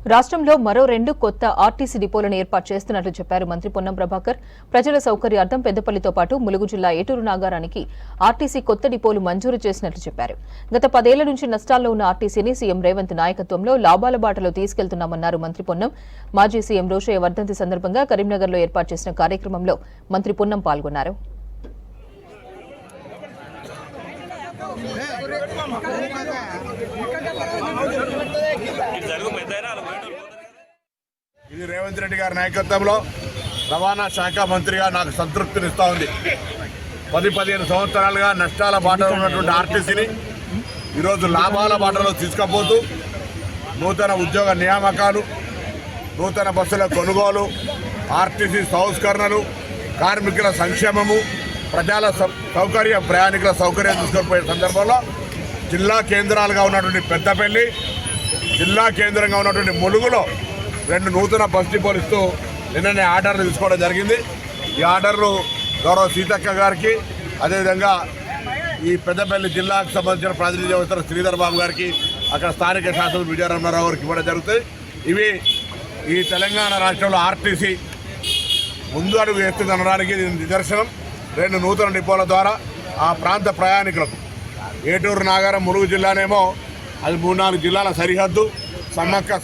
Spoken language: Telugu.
రాష్ట్రంలో మరో 2 కొత్త ఆర్టీసీ డిపోలను ఏర్పాటు చేస్తున్నట్లు చెప్పారు మంత్రి పొన్నం ప్రభాకర్. ప్రజల సౌకర్యార్థం పెద్దపల్లితో పాటు ములుగు జిల్లా ఏటూరు నాగారానికి ఆర్టీసీ కొత్త డిపోలు మంజూరు చేసినట్లు చెప్పారు. గత 10 ఏళ్ల నుంచి నష్టాల్లో ఉన్న ఆర్టీసీని సీఎం రేవంత్ నాయకత్వంలో లాభాల బాటలో తీసుకెళ్తున్నామన్నారు మంత్రి పొన్నం. మాజీ సీఎం రోషయ్య వర్ధంతి సందర్భంగా కరీంనగర్లో ఏర్పాటు చేసిన కార్యక్రమంలో మంత్రి పొన్నం పాల్గొన్నారు. ఇది రేవంత్ రెడ్డి గారి నాయకత్వంలో రవాణా శాఖ మంత్రిగా నాకు సంతృప్తినిస్తా ఉంది. 10-15 సంవత్సరాలుగా నష్టాల బాటలో ఉన్నటువంటి ఆర్టీసీని ఈరోజు లాభాల బాటలో తీసుకుపోతూ నూతన ఉద్యోగ నియామకాలు, నూతన బస్సుల కొనుగోలు, ఆర్టీసీ సంస్కరణలు, కార్మికుల సంక్షేమము, ప్రజల సౌకర్యం, ప్రయాణికుల సౌకర్యం తీసుకొని సందర్భంలో జిల్లా కేంద్రాలుగా ఉన్నటువంటి పెద్దపల్లి, జిల్లా కేంద్రంగా ఉన్నటువంటి ములుగులో 2 నూతన బస్ డిపోలు ఇస్తూ నిన్ననే ఆర్డర్లు తీసుకోవడం జరిగింది. ఈ ఆర్డర్లు గౌరవ సీతక్క గారికి, అదేవిధంగా ఈ పెద్దపల్లి జిల్లాకు సంబంధించిన ప్రాతినిధ్యం వహిస్తున్న శ్రీధర్ బాబు గారికి, అక్కడ స్థానిక శాసనసభ్యులు విజయరామారావు గారికి ఇవ్వడం జరుగుతుంది. ఇవి ఈ తెలంగాణ రాష్ట్రంలో ఆర్టీసీ ముందు అడుగు వేస్తుంది అనడానికి నిదర్శనం. 2 నూతన డిపోల ద్వారా ఆ ప్రాంత ప్రయాణికులకు, ఏటూరు నాగారం ములుగు జిల్లానేమో అది 3-4 జిల్లాల సరిహద్దు, సమ్మక్క